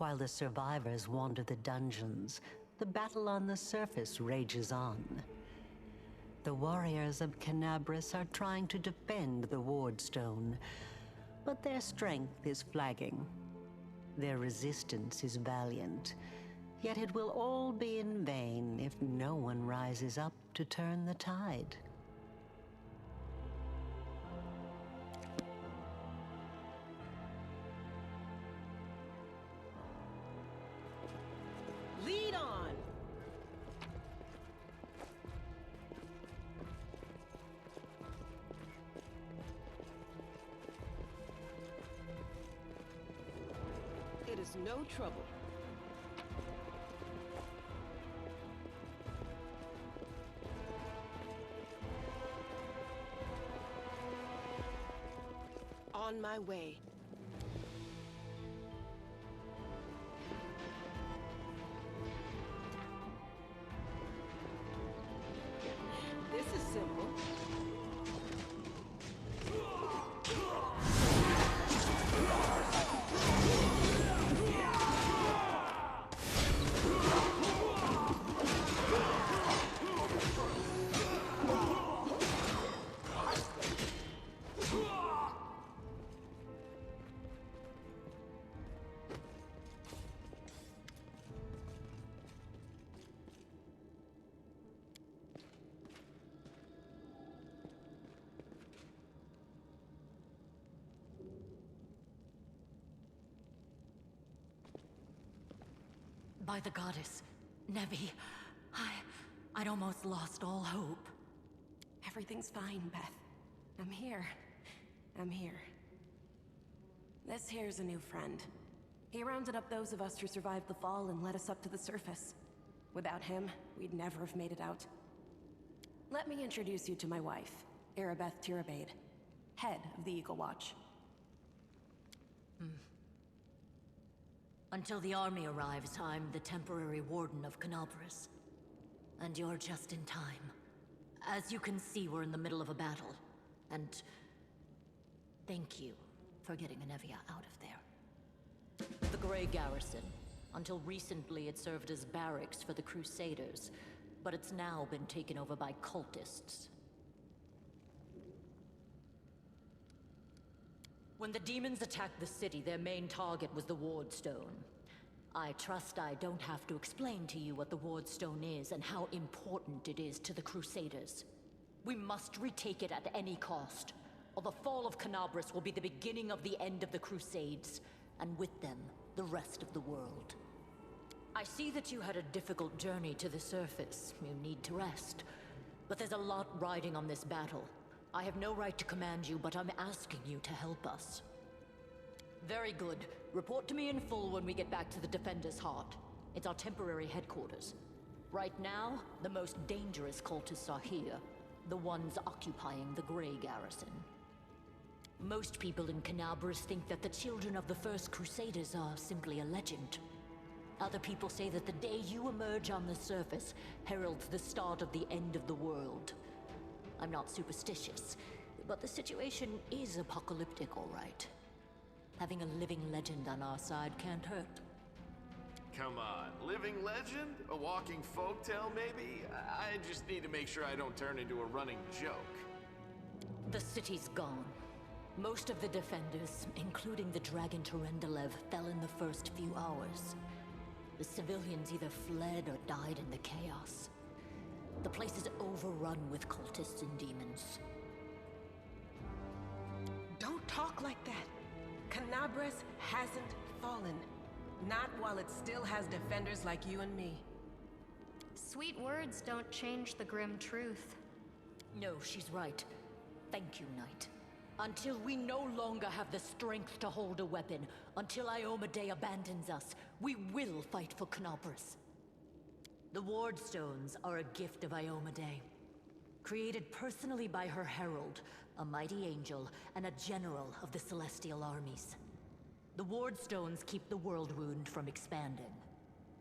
While the survivors wander the dungeons, the battle on the surface rages on. The warriors of Canabris are trying to defend the Wardstone, but their strength is flagging. Their resistance is valiant, yet it will all be in vain if no one rises up to turn the tide. Lead on! It is no trouble. On my way. This is simple. By the goddess, Nevi, I'd almost lost all hope. Everything's fine, Beth. I'm here. This here's a new friend. He rounded up those of us who survived the fall and led us up to the surface. Without him, we'd never have made it out. Let me introduce you to my wife, Arabeth Tirabade, head of the Eagle Watch. Until the army arrives, I'm the temporary warden of Canabris. And you're just in time. As you can see, we're in the middle of a battle. And thank you for getting Anevia out of there. The Grey Garrison. Until recently, it served as barracks for the Crusaders, but it's now been taken over by cultists. When the demons attacked the city, their main target was the Wardstone. I trust I don't have to explain to you what the Wardstone is and how important it is to the Crusaders. We must retake it at any cost, or the fall of Canabris will be the beginning of the end of the Crusades, and with them, the rest of the world. I see that you had a difficult journey to the surface. You need to rest. But there's a lot riding on this battle. I have no right to command you, but I'm asking you to help us. Very good. Report to me in full when we get back to the Defender's Heart. It's our temporary headquarters. Right now, the most dangerous cultists are here. The ones occupying the Grey Garrison. Most people in Canabris think that the children of the First Crusaders are simply a legend. Other people say that the day you emerge on the surface heralds the start of the end of the world. I'm not superstitious, but the situation is apocalyptic, all right. Having a living legend on our side can't hurt. Come on, living legend? A walking folktale, maybe? I just need to make sure I don't turn into a running joke. The city's gone. Most of the defenders, including the Dragon Terendelev, fell in the first few hours. The civilians either fled or died in the chaos. The place is overrun with cultists and demons. Don't talk like that. Canabris hasn't fallen. Not while it still has defenders like you and me. Sweet words don't change the grim truth. No, she's right. Thank you, Knight. Until we no longer have the strength to hold a weapon, until Iomedae abandons us, we will fight for Canabris. The Wardstones are a gift of Iomedae. Created personally by her herald, a mighty angel, and a general of the Celestial armies. The Wardstones keep the World Wound from expanding.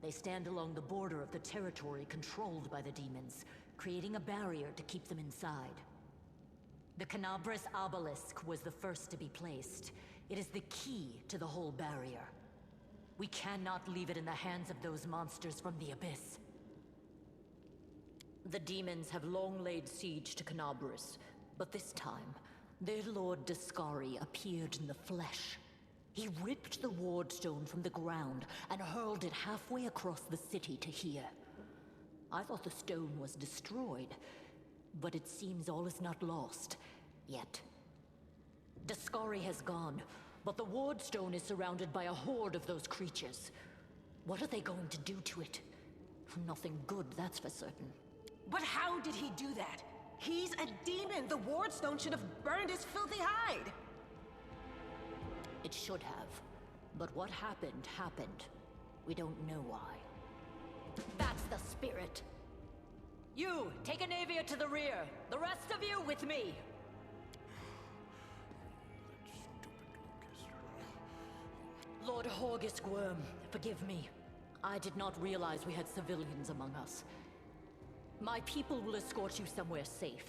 They stand along the border of the territory controlled by the demons, creating a barrier to keep them inside. The Canabris Obelisk was the first to be placed. It is the key to the whole barrier. We cannot leave it in the hands of those monsters from the Abyss. The demons have long laid siege to Canabris, but this time, their lord Dascari appeared in the flesh. He ripped the wardstone from the ground and hurled it halfway across the city to here. I thought the stone was destroyed, but it seems all is not lost, yet. Dascari has gone, but the wardstone is surrounded by a horde of those creatures. What are they going to do to it? Nothing good, that's for certain. But how did he do that? He's a demon! The wardstone should have burned his filthy hide! It should have. But what happened, happened. We don't know why. That's the spirit! You, take Anavia to the rear. The rest of you with me. Lord Horgus Worm, forgive me. I did not realize we had civilians among us. My people will escort you somewhere safe.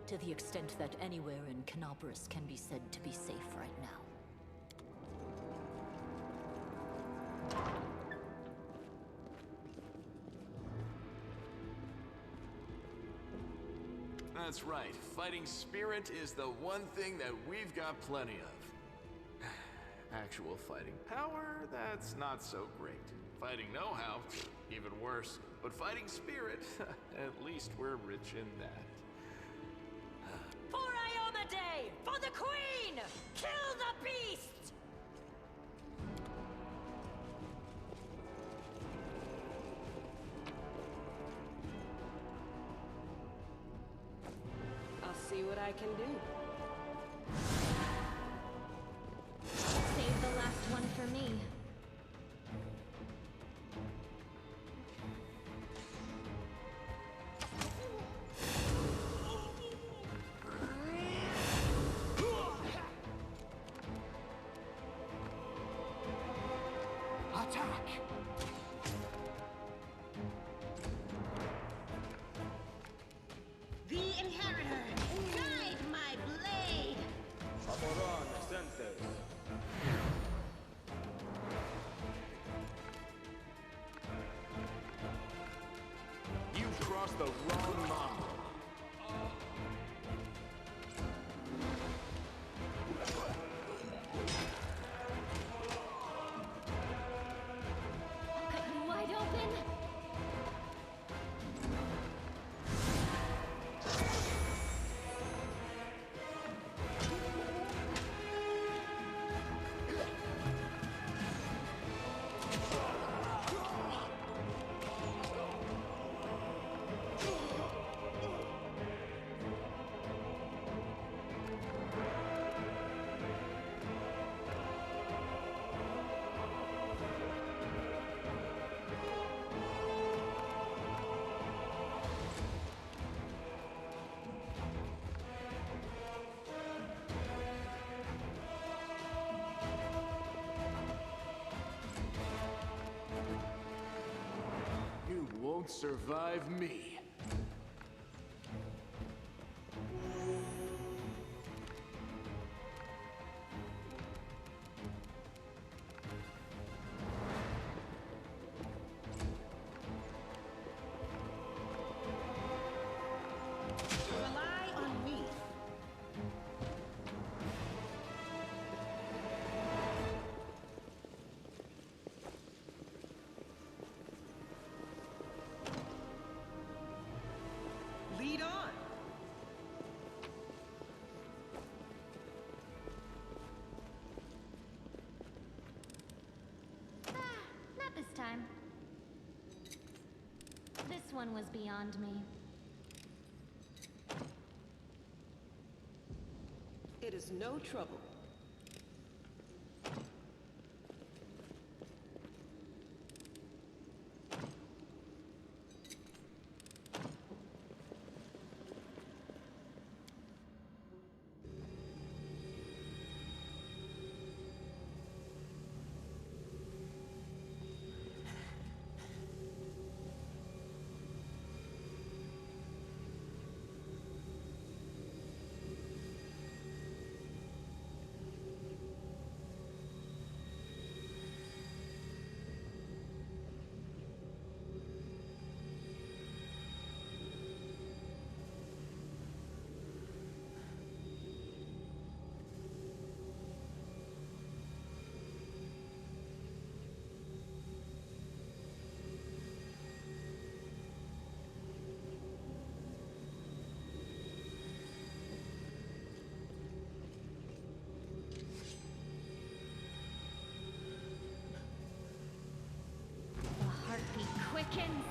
To the extent that anywhere in Canabris can be said to be safe right now. That's right. Fighting spirit is the one thing that we've got plenty of. Actual fighting power, that's not so great. Fighting know-how, even worse. But fighting spirit, at least we're rich in that. For Iomedae! For the Queen! Kill the beast! I'll see what I can do. Save the last one for me. The Inheritor! Guide my blade! You crossed the wrong line. Cut you wide open. You won't survive me. Rely on me. Lead on. Not this time. This one was beyond me. It is no trouble. awakens!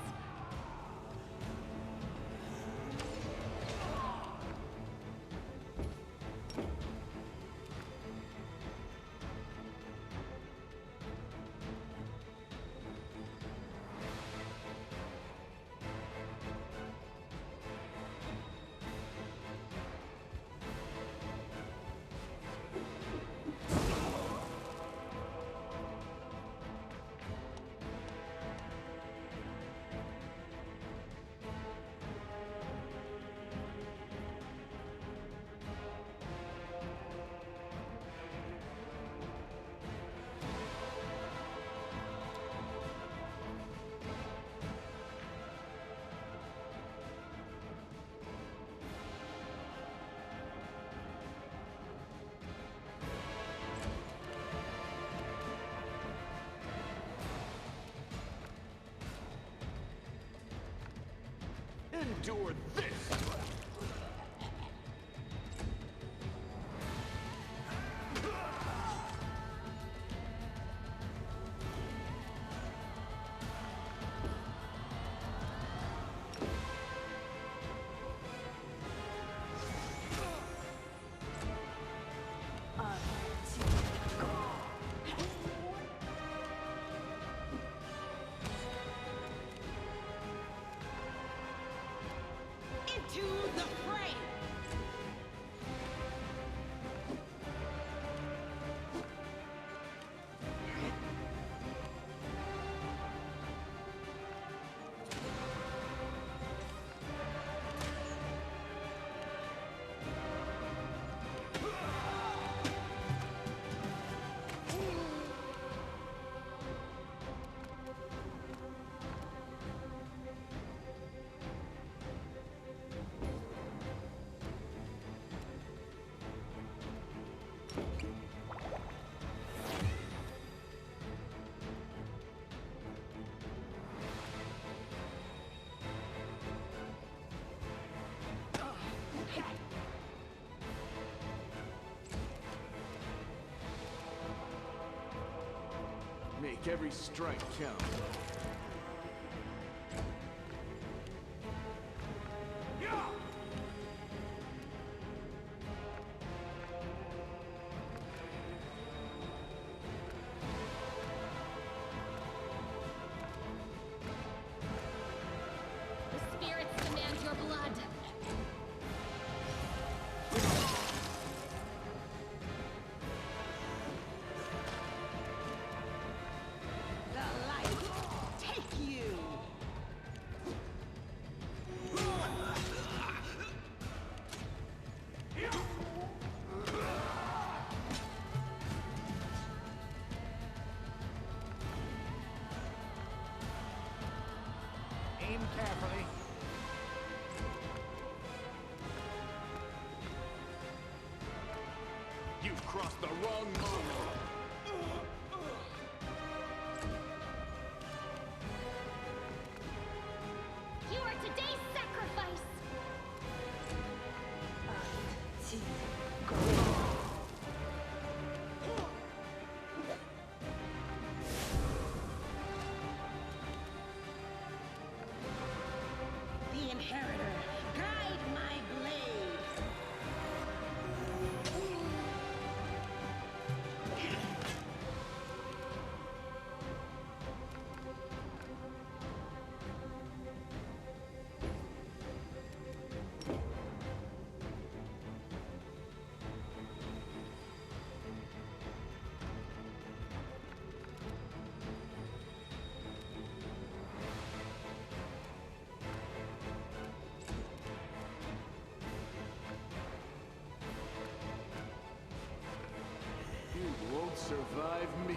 Endure this! Into the fray! Make every strike count. The spirits demand your blood. The light take you! Aim carefully. You've crossed the wrong mode. You are today's sacrifice! The Inheritor, guide my blade! You won't survive me.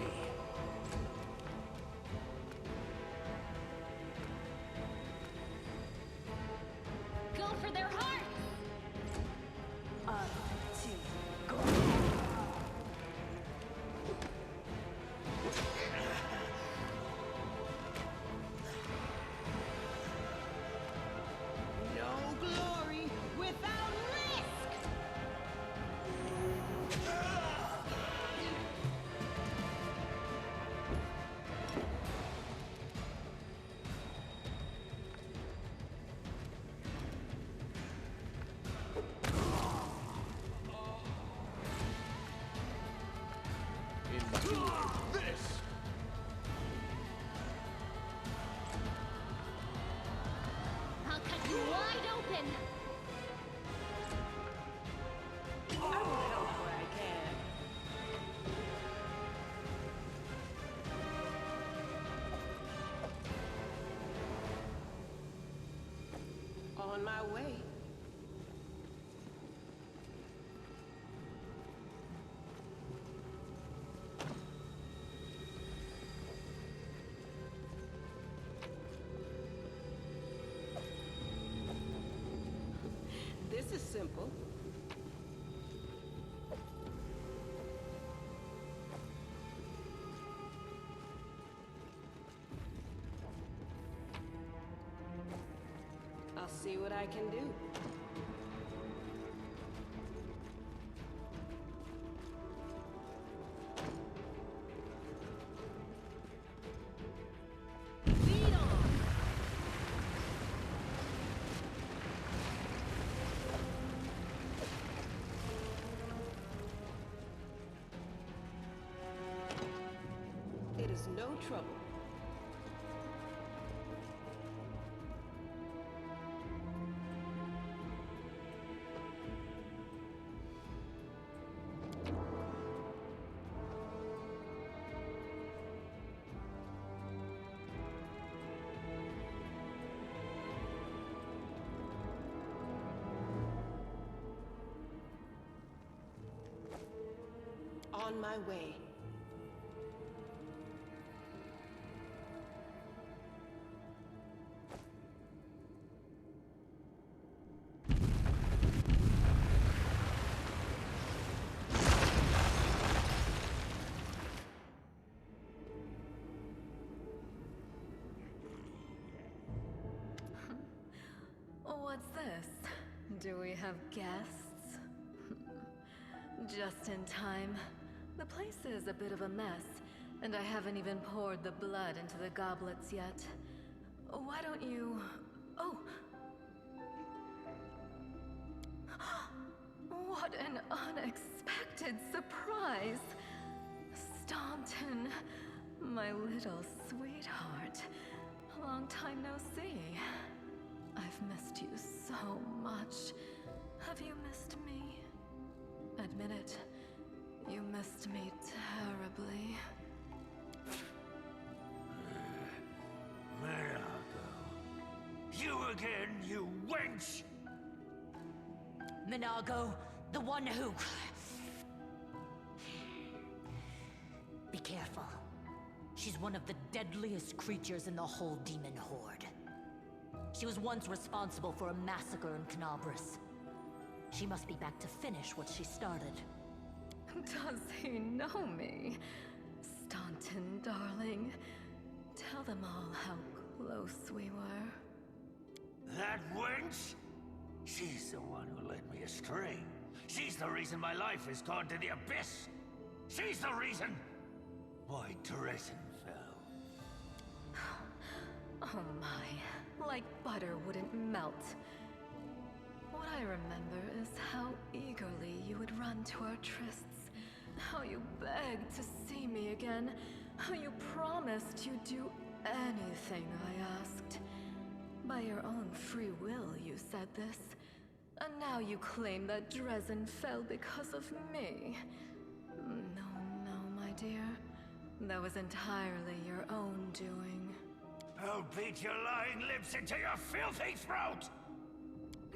Go for their hearts! No glory without risk! in! I will help where I can. On my way. This is simple. I'll see what I can do. Lead on! It is no trouble. On my way. What's this? Do we have guests? Just in time. The place is a bit of a mess, and I haven't even poured the blood into the goblets yet. Why don't you... Oh! What an unexpected surprise! Staunton, my little sweetheart. Long time no see. I've missed you so much. Have you missed me? Admit it. You missed me terribly. Minago. You again, you wench! Minago, the one who... Be careful. She's one of the deadliest creatures in the whole demon horde. She was once responsible for a massacre in Canabras. She must be back to finish what she started. Does he know me? Staunton, darling. Tell them all how close we were. That wench? She's the one who led me astray. She's the reason my life has gone to the abyss. She's the reason why Dresden fell. Oh my, like butter wouldn't melt. What I remember is how eagerly you would run to our trysts, how you begged to see me again, how you promised you'd do anything I asked. By your own free will, you said this. And now you claim that Dresden fell because of me. No, my dear. That was entirely your own doing. I'll beat your lying lips into your filthy throat!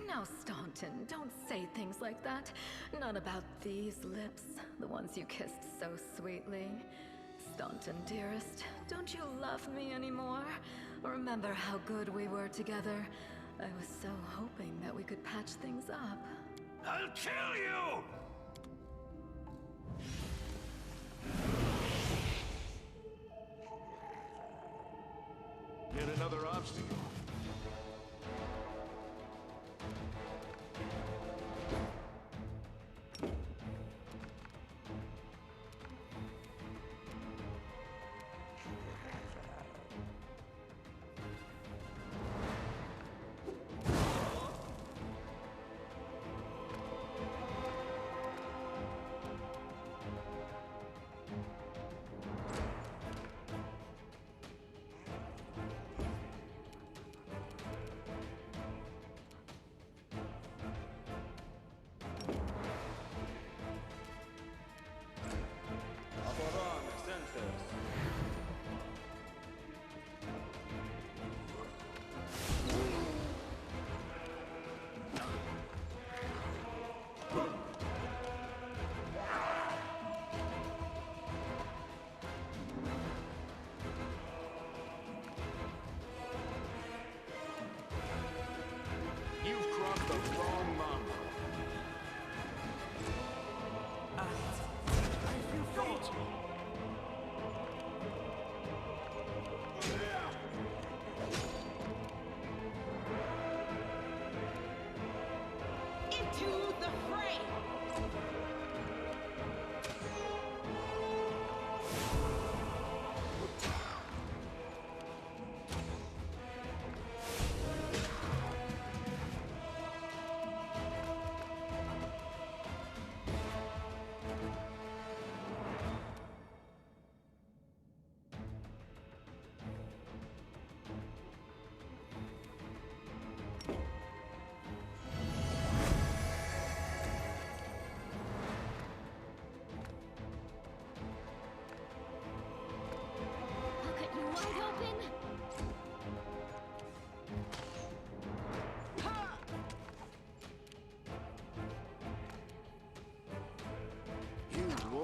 Now, Staunton, don't say things like that. Not about these lips, the ones you kissed so sweetly. Staunton, dearest, don't you love me anymore? Remember how good we were together? I was so hoping that we could patch things up. I'll kill you! Yet another obstacle.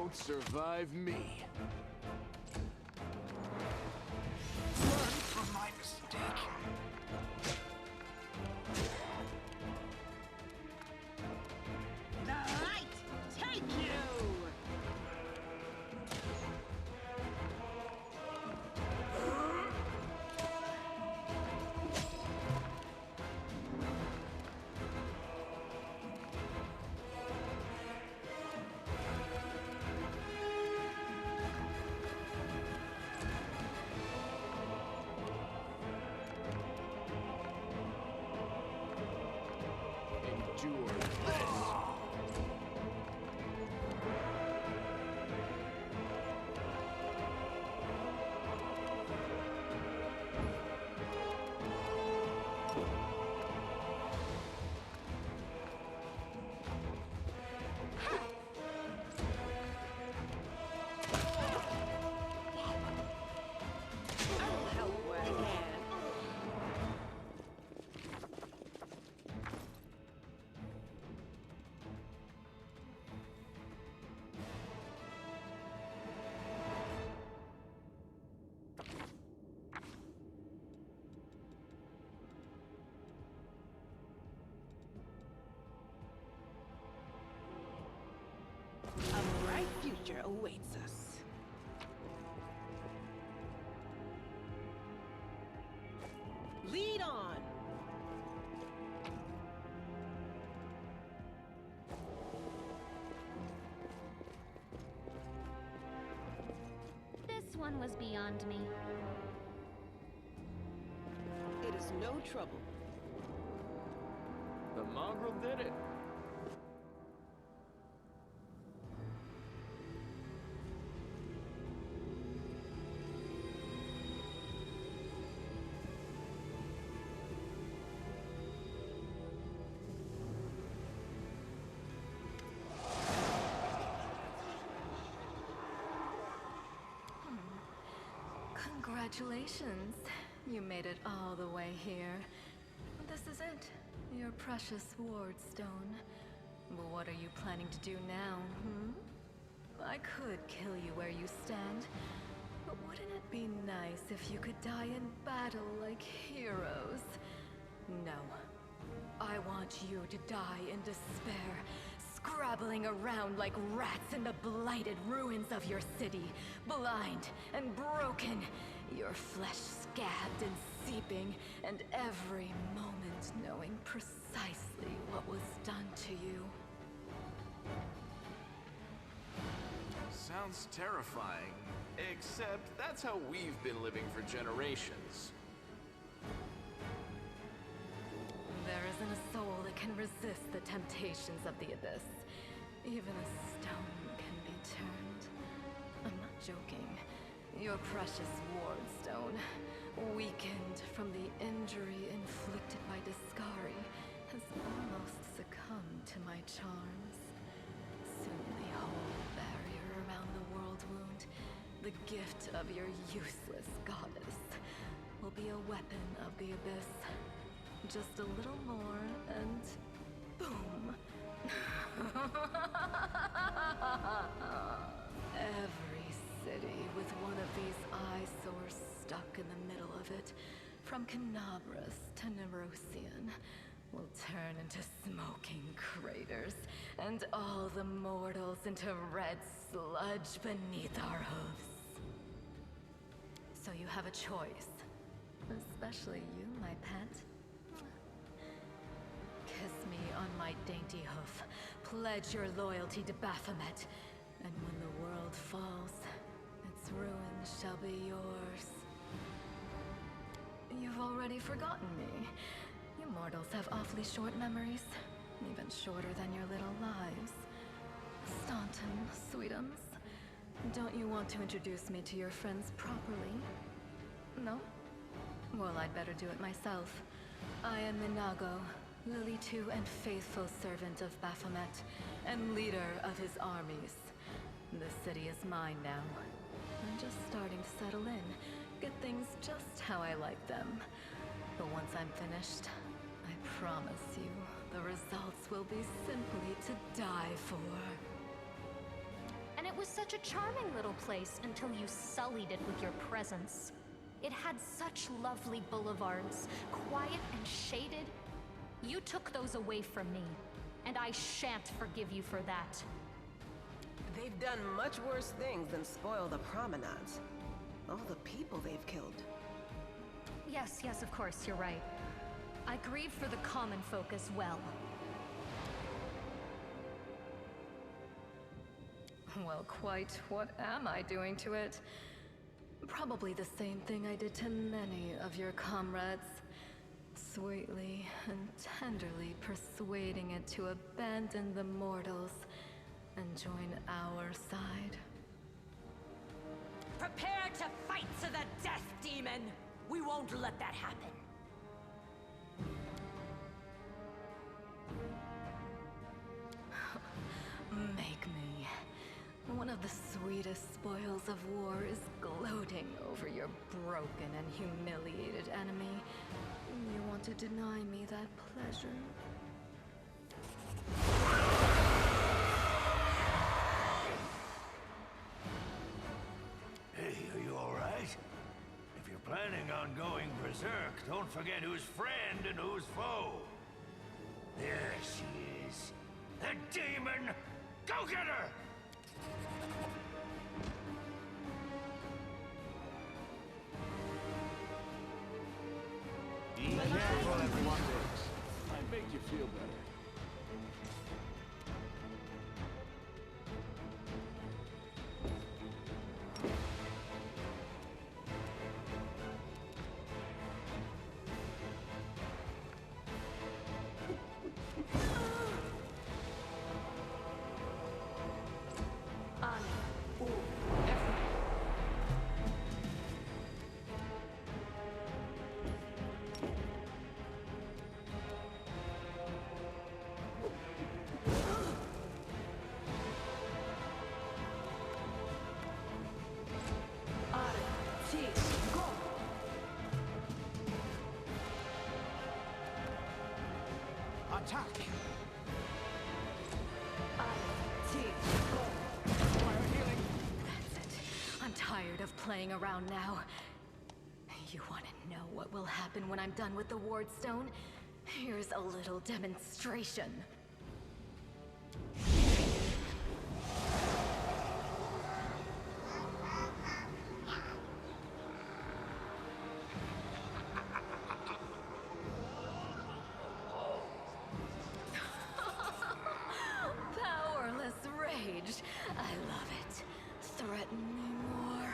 won't survive me. Learn from my mistake. The light take you! Endure this. I'll help where I can. A bright future awaits us. Lead on! This one was beyond me. It is no trouble. The mongrel did it. Congratulations. You made it all the way here. This is it. Your precious wardstone. Well, what are you planning to do now, I could kill you where you stand, but wouldn't it be nice if you could die in battle like heroes? No. I want you to die in despair, scrabbling around like rats in the blighted ruins of your city, blind and broken, your flesh scabbed and seeping, and every moment knowing precisely what was done to you. Sounds terrifying. Except that's how we've been living for generations. There isn't a soul that can resist the temptations of the abyss. Even a stone can be turned. I'm not joking. Your precious wardstone, weakened from the injury inflicted by Discari, has almost succumbed to my charms. Soon the whole barrier around the world wound, the gift of your useless goddess, will be a weapon of the abyss. Just a little more, and boom! Every city with one of these eyesores stuck in the middle of it, from Canabras to Nerosian, will turn into smoking craters, and all the mortals into red sludge beneath our hooves. So you have a choice. Especially you, my pet. Kiss me on my dainty hoof. Pledge your loyalty to Baphomet. And when the world falls, its ruins shall be yours. You've already forgotten me. You mortals have awfully short memories. Even shorter than your little lives. Staunton, sweetums. Don't you want to introduce me to your friends properly? No? Well, I'd better do it myself. I am Minago, Lily II and faithful servant of Baphomet, and leader of his armies. The city is mine now. I'm just starting to settle in, get things just how I like them. But once I'm finished, I promise you, the results will be simply to die for. And it was such a charming little place until you sullied it with your presence. It had such lovely boulevards, quiet and shaded. You took those away from me, and I shan't forgive you for that. They've done much worse things than spoil the promenades. All the people they've killed. Yes, of course, you're right. I grieve for the common folk as well. Well, quite what am I doing to it? Probably the same thing I did to many of your comrades. Sweetly and tenderly persuading it to abandon the mortals and join our side. Prepare to fight to the death, demon! We won't let that happen. Make me. One of the sweetest spoils of war is gloating over your broken and humiliated enemy. You want to deny me that pleasure? Hey, are you all right? If you're planning on going berserk, don't forget who's friend and who's foe. There she is. The demon! Go get her! Be careful, everyone. Might make you feel better. Attack! That's it. I'm tired of playing around now. You want to know what will happen when I'm done with the Ward Stone? Here's a little demonstration. Powerless rage. I love it. Threaten me more.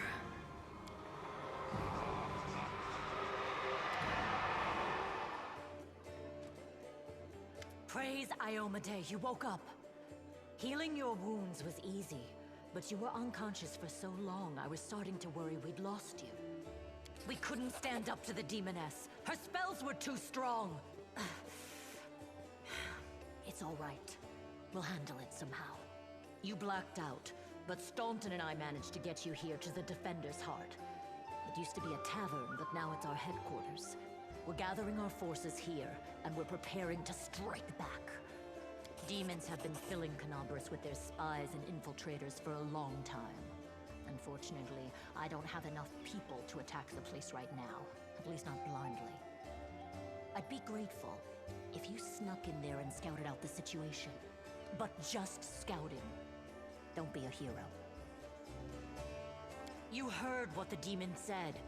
Praise Iomade, you woke up. Healing your wounds was easy, but you were unconscious for so long, I was starting to worry we'd lost you. We couldn't stand up to the demoness. Her spells were too strong. It's all right. We'll handle it somehow. You blacked out, but Staunton and I managed to get you here to the Defender's Heart. It used to be a tavern, but now it's our headquarters. We're gathering our forces here, and we're preparing to strike back. Demons have been filling Canabras with their spies and infiltrators for a long time. Unfortunately, I don't have enough people to attack the place right now, at least not blindly. I'd be grateful if you snuck in there and scouted out the situation. But just scouting. Don't be a hero. You heard what the demon said.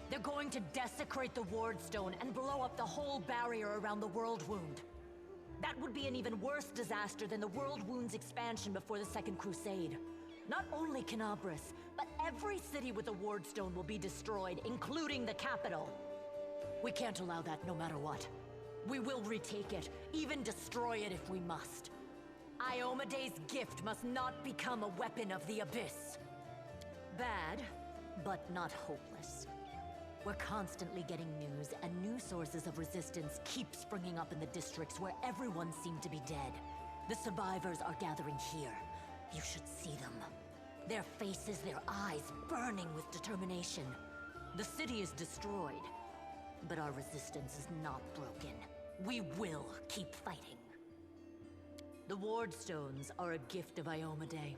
They're going to desecrate the Ward Stone and blow up the whole barrier around the World Wound. That would be an even worse disaster than the World Wound's expansion before the Second Crusade. Not only Canabras, but every city with a Ward Stone will be destroyed, including the capital. We can't allow that no matter what. We will retake it, even destroy it if we must. Iomade's gift must not become a weapon of the Abyss. Bad, but not hopeless. We're constantly getting news, and new sources of resistance keep springing up in the districts where everyone seemed to be dead. The survivors are gathering here. You should see them. Their faces, their eyes burning with determination. The city is destroyed, but our resistance is not broken. We will keep fighting. The Ward Stones are a gift of Iomade.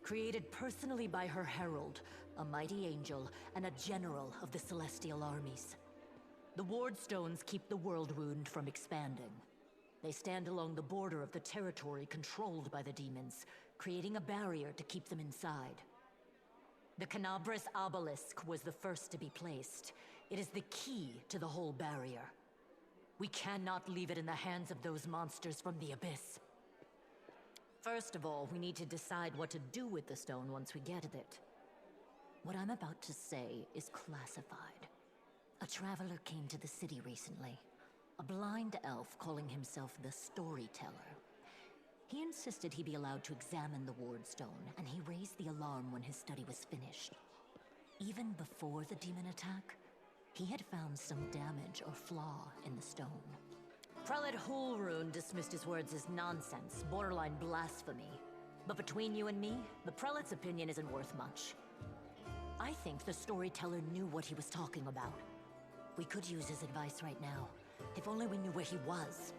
Created personally by her herald, a mighty angel, and a general of the celestial armies. The ward stones keep the world wound from expanding. They stand along the border of the territory controlled by the demons, creating a barrier to keep them inside. The Canabras obelisk was the first to be placed. It is the key to the whole barrier. We cannot leave it in the hands of those monsters from the abyss. First of all, we need to decide what to do with the stone once we get it. What I'm about to say is classified. A traveler came to the city recently. A blind elf calling himself the Storyteller. He insisted he be allowed to examine the ward stone, and he raised the alarm when his study was finished. Even before the demon attack, he had found some damage or flaw in the stone. Prelate Hulrune dismissed his words as nonsense, borderline blasphemy. But between you and me, the prelate's opinion isn't worth much. I think the Storyteller knew what he was talking about. We could use his advice right now, if only we knew where he was.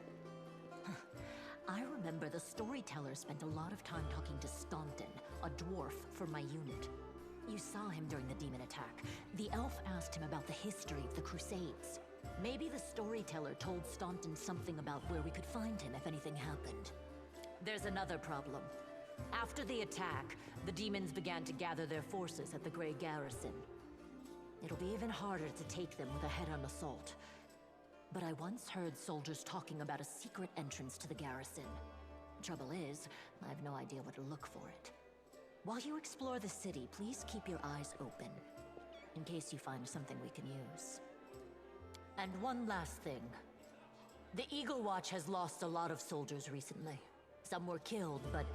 I remember the Storyteller spent a lot of time talking to Staunton, a dwarf from my unit. You saw him during the demon attack. The elf asked him about the history of the Crusades. Maybe the Storyteller told Staunton something about where we could find him if anything happened. There's another problem. After the attack, the demons began to gather their forces at the Grey Garrison. It'll be even harder to take them with a head-on assault. But I once heard soldiers talking about a secret entrance to the garrison. Trouble is, I have no idea where to look for it. While you explore the city, please keep your eyes open, in case you find something we can use. And one last thing. The Eagle Watch has lost a lot of soldiers recently. Some were killed, but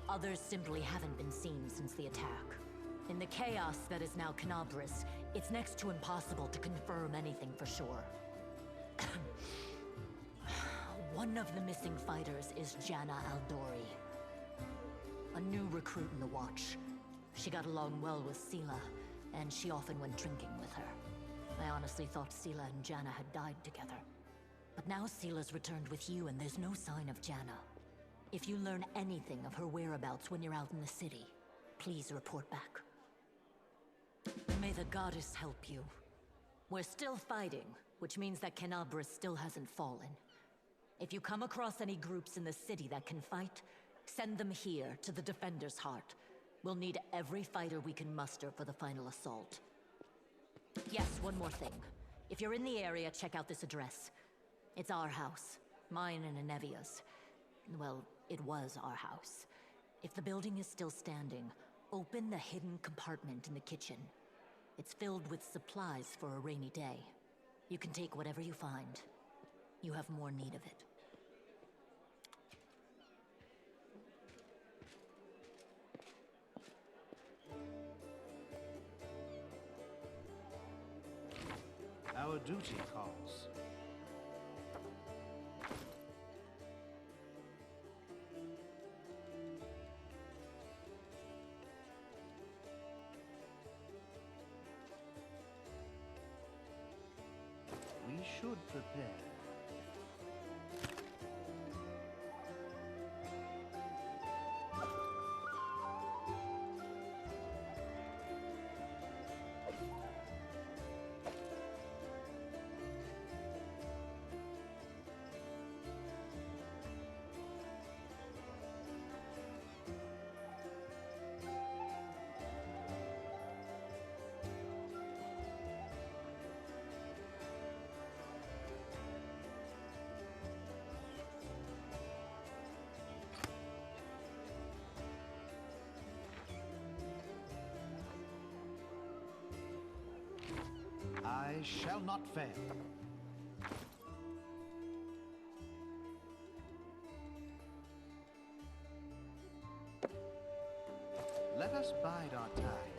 others simply haven't been seen since the attack. In the chaos that is now Canabras, it's next to impossible to confirm anything for sure. One of the missing fighters is Janna Aldori, a new recruit in the Watch. She got along well with Sela, and she often went drinking with her. I honestly thought Sela and Janna had died together. But now Sela's returned with you, and there's no sign of Janna. If you learn anything of her whereabouts when you're out in the city, please report back. May the goddess help you. We're still fighting, which means that Canabras still hasn't fallen. If you come across any groups in the city that can fight, send them here to the Defender's Heart. We'll need every fighter we can muster for the final assault. Yes, one more thing. If you're in the area, check out this address. It's our house. Mine and Anevia's. Well, it was our house. If the building is still standing, open the hidden compartment in the kitchen. It's filled with supplies for a rainy day. You can take whatever you find. You have more need of it. Our duty calls. We should prepare. I shall not fail. Let us bide our time.